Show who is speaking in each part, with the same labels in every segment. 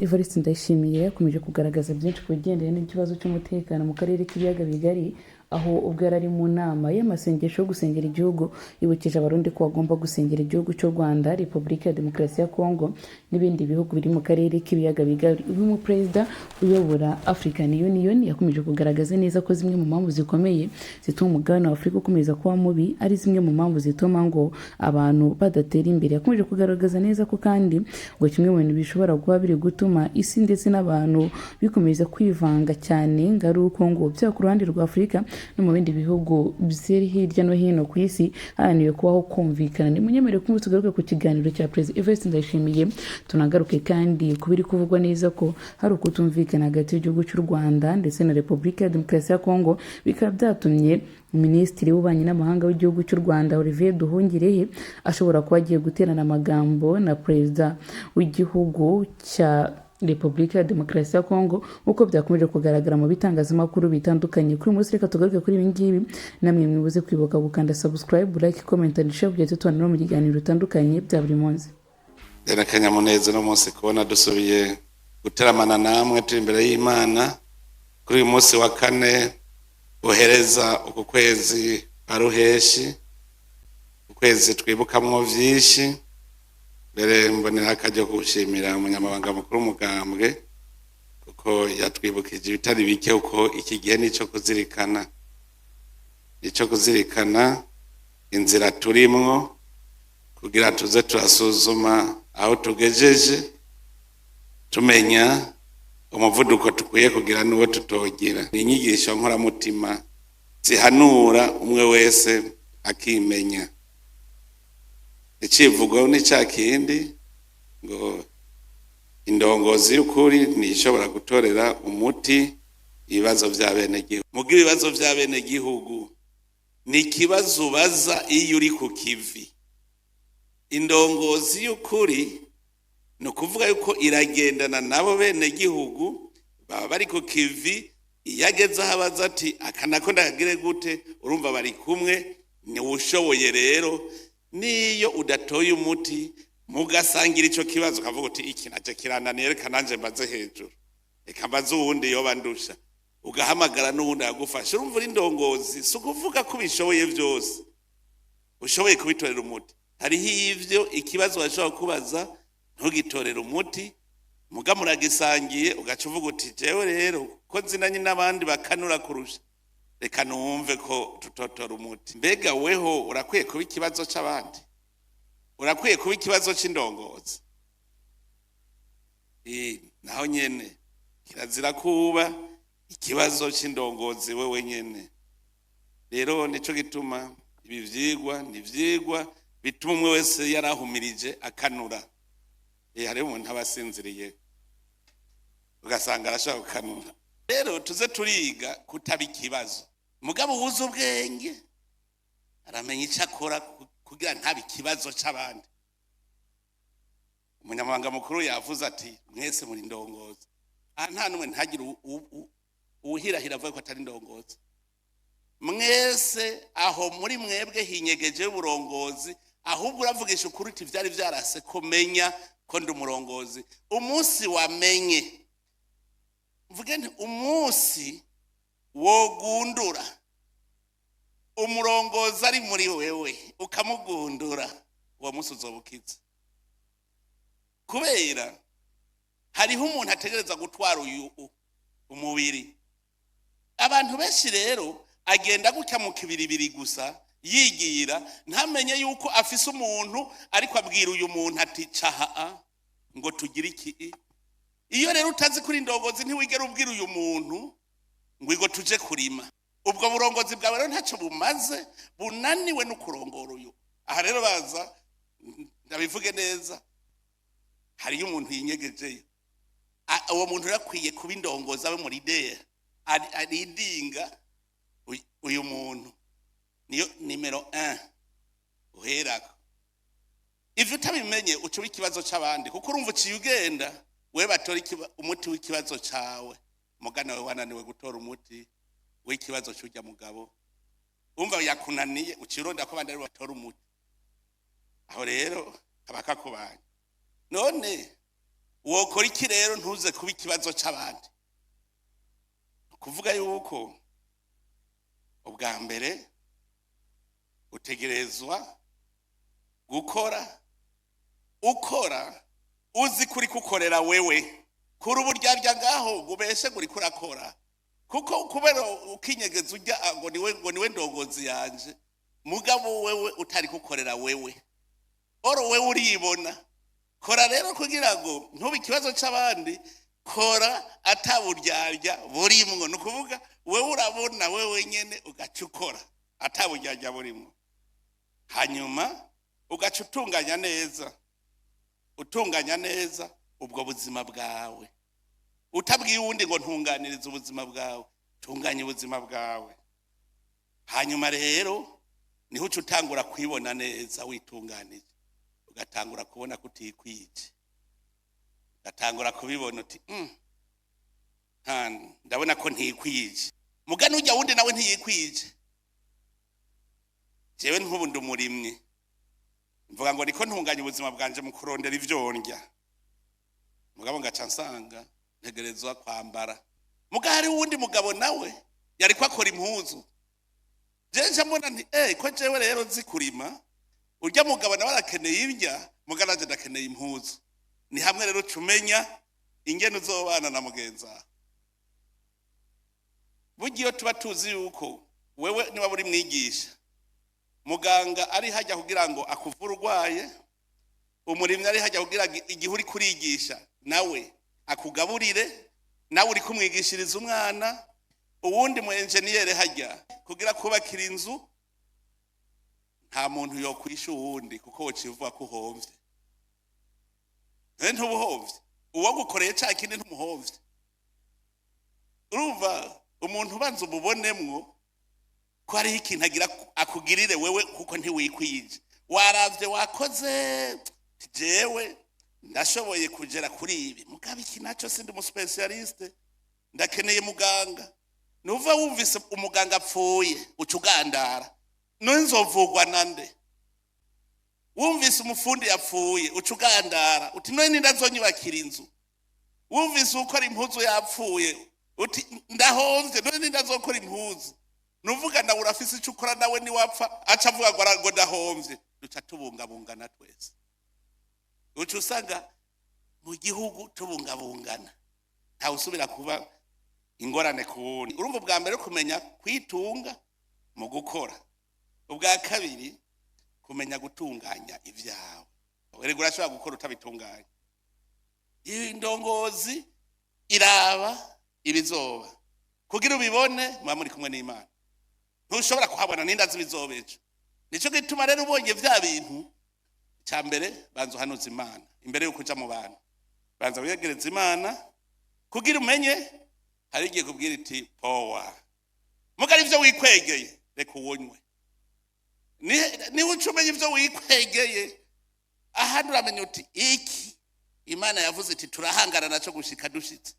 Speaker 1: Evariste Ndayishimiye yakomeje kugaragaza byinshi ku bigendanye n'ikibazo cy'umutekano mu karere k'ibiyaga bigari, aho ubwo yari ari mu nama y'amasengesho yo gusengera igihugu yibukije abarundi ko bagomba gusengera igihugu cy'u Rwanda, Repubulika ya Demokarasi ya Kongo n'ibindi bihugu biri mu karere k'ibiyaga bigari. Uyu muperezida uyobora African Union yakomeje kugaragaza neza ko zimwe mu mpamvu zikomeye zituma umugabane wa Afurika ukomeza kuba mubi ari zimwe mu mpamvu zituma ngo abantu badatera imbere. Yakomeje kugaragaza neza ko kandi ngo kimwe mu bintu bishobora kuba biri gutuma isi ndetse n'abantu bikomeza kwivanga cyane ngo ari uko ngo byaba ku ruhande rwa Afurika no mu bindi bihugu biri hirya no hino ku isi haraniwe kubaho kumvikana. Ni munyemerere ko tugaruke ku kiganiro cya Perezida Evariste Ndayishimiye, tunagaruke kandi kubiri kuvugwa neza ko hari ukutumvikana hagati y'igihugu cy'u Rwanda ndetse na Repubulika ya Demokarasi ya Kongo, bikaba byatumye Minisitiri w'Ububanyi n'Amahanga w'igihugu cy'u Rwanda Olivier Nduhungirehe ashobora kuba agiye guterana amagambo na Perezida w'igihugu cya Repubulika ya Demokarasi ya Kongo, uko byakomeje kugaragara mu bitangazamakuru bitandukanye. Kuri munsi reka tugaruke kuri ibi ngibi, namwe mwibuze kwibuka gukanda subscribe, like, comment and share kugira tubane no mu biganiro bitandukanye bya buri munsi.
Speaker 2: Dena kanyamuneza no munsi kubona dusubiye guteramana namwe turi imbere y'Imana kuri uyu munsi wa kane uhereza uku kwezi aruheshi, ukwezi twibukamwo vyinshi. Mbere mbonera akajya gushimira umunyamabanga mukuru w'umugambwe kuko yatwibukije ibitari bike uko iki gihe nico kuzirikana inzira turimwo kugira tuze turasuzuma aho tugejeje, tumenya umuvuduko tukwiye kugira n'uwo tutogira. Ni inyigisho nkoramutima zihanura umwe wese akimenya. Icivugo ni cya kindi ngo indongozi y'ukuri ntishobora gutorera umuti ibibazo vya bene gihugu. Mugira ibibazo vya bene gihugu ni ikibazo ubaza iyo uri ku kivi. Indongozi y'ukuri ni ukuvuga yuko iragendana nabo bene gihugu baba bari ku kivi, iyageze aho abaza ati aka nako ndakagire gute, urumva bari kumwe. Ni ushoboye rero niyo udatoye umuti mugasangira ico kibazo kavuga uti iki naje kirananiye reka nanje mbaze hejuru, reka mbaze uwundi yoba ndusha, ugahamagara n'uwundi agufasha. Urumva uri ndongozi si ukuvuga ko bishoboye byose, ushoboye kubitorera umuti. Hariho ivyo ikibazo washobora kubaza ntugitorera umuti, muga muragisangiye ugaca uvuga uti jewe rero ko zinanye n'abandi bakanura kurusha, reka numve ko tutotora umuti. Mbega weho urakwiye kuba ikibazo c'abandi? Urakwiye kuba ikibazo c'indongozi? Naho nyene kirazira kuba ikibazo c'indongozi wewe nyene. Rero nico gituma ibi vyigwa ni vyigwa bituma umwe wese yarahumirije akanura. Hariho umuntu abasinziriye ugasanga arashaka gukanura. Rero tuze turiga kutaba ikibazo. Mugabo wuze ubwenge aramenya icyo akora kugira ntabe ikibazo c'abandi. Umunyamabanga mukuru yavuze ati mwese muri ndongozi. Nta numwe ntagira uwuhirahira avuga ko atari ndongozi. Mwese aho muri mwebwe hinyegeje uburongozi, ahubwo uravugisha ukuri uti vyari vyarase komenya ko ndi umurongozi. Umunsi wamenye, mvuge nti umunsi wogundura umurongozi ari muri wewe ukamugundura, uwo munsi uzobukiza. Kubera hariho umuntu ategereza gutwara uyu umubiri. Abantu benshi rero agenda gutya mu kibiribiri gusa yigira, ntamenye yuko afise umuntu ariko abwira uyu muntu ati caha ngo tugire iki. Iyo rero utazi kuri ndongozi ntiwigera ubwira uyu muntu ngo igo tuje kurima. Ubwo burongozi bwawe rero ntacyo bumaze, bunaniwe no kurongora uyu. Aha rero baza ndabivuge neza, hariyo umuntu yinyegejeyo. Uwo muntu yakwiye kuba indongozi abe muri idea aridinga uyu muntu niyo nimero 1 uherako. Ivyo utabimenye ucuba ikibazo c'abandi kuko urumva uciye ugenda we batora umuti w'ikibazo cawe, mugana we wananiwe gutora umuti w'ikibazo cy'ujya mugabo. Umva yakunaniye ucironda ko abandi ari batora umuti, aho rero kabaka kubanye. None wokora iki rero ntuze kuba ikibazo c'abandi? Kuvuga yuko ubwa mbere utegerezwa gukora ukora uzi kuri kukorera wewe, kuri uburyarya ngaho gubeshe guri kurakora, kuko kubera ukinyegeza ujya ngo niwe ndongozi yanje, mugabo wewe utari kukorera wewe, oro wewe uribona. Kora rero kugira ngo ntube ikibazo c'abandi, kora ataburyarya burimwo. Nukuvuga wewe urabona wewe nyene ugaca ukora ataburyarya burimwo, hanyuma ugaca utunganya neza ubwo buzima bwawe, utabwiye uwundi ngo ntunganirize ubuzima bwawe, tunganya ubuzima bwawe. Hanyuma rero niho uca utangura kwibona neza witunganije, ugatangura kubona ko utikwije, ugatangura kubibona uti ndabona ko ntikwije. Mugani ujya wundi nawe ntiyikwije. Jewe nk'ubu ndi umurimyi, mvuga ngo niko ntunganya ubuzima bwanje mu kurondera ivyo ndya, mugabo ngaca nsanga ntegerezwa kwambara. Muga hari uwundi mugabo nawe yariko akora impuzu, jeje mbona nti ko jewe rero nzi kurima, urya mugabo nawe arakeneye ibya, muga nanje ndakeneye impuzu. Ni hamwe rero cumenya ingene uzobana na mugenza. Bugiyo tuba tuzi yuko wewe niba buri mwigisha, muganga ari hajya kugira ngo akuvura urwaye, umurimyi ari hajya kugira igihe uri kurigisha nawe akugaburire, nawe uri kumwigishiriza umwana, uwundi mu engineer hajya kugira kubakira inzu. Nta muntu yo kwisha uwundi kuko wocivuga ko uhomvye. Ntubuhovye, uwo gukoreye ca kindi ntumuhovye. Urumva umuntu ubanza umubonemwo ko ari ikintu agira akugirire wewe kuko ntiwikwije. Waravye wakoze, jewe ndashoboye kugera kuri ibi, mugabe iki naco sindi mu specialiste, ndakeneye muganga. Nuva wumvise umuganga apfuye ucugandara, nzovugwa nande? Wumvise umufundi yapfuye ucugandara uti none ndazonyubakira inzu. Wumvise ukora impuzu yapfuye uti ndahomvye none ndazokora impuzu. Nuvuga nawe urafise ico ukora nawe ni wapfa aca avuga ngo ndahomvye. Duca tubungabungana twese, uca usanga mu gihugu tubungabungana, nta usubira kuba ingorane ku wundi. Urumva bwa mbere kumenya kwitunga mu gukora, ubwa kabiri kumenya gutunganya ivyawe. Erega urashobora gukora utabitunganya. Indongozi iraba ibizoba kugira ubibone, muba muri kumwe n'Imana. Ntushobora kuhabona n'indazi bizobejo. Nico gituma rero ubonye vya bintu, cya mbere banza uhanuza Imana imbere yo kuja mu bantu, banza wiyegereza Imana kugira umenye. Hari igihe kubwira iti power, mugari ivyo wikwegeye reka uwonywe. Ni ucumenye ivyo wikwegeye, ahandi uramenya uti iki Imana yavuze iti turahangana naco gushika dushitse.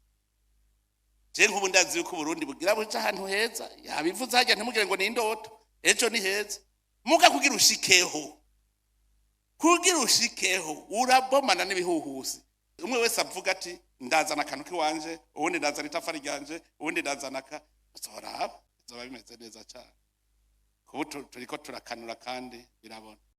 Speaker 2: Je nk'ubu ndazi yuko Burundi bugira buca ahantu heza, yabivuze hajya ntimugire ngo ni indoto, ejo ni heza. Muga kugira ushikeho urabomana n'ibihuhusi. Umwe wese avuga ati ndazana akantu kiwanje, uwundi ndazana itafari ryanje, uwundi ndazana aka, uzoraba bimeze neza cyane. Kubu turiko turakanura kandi birabona.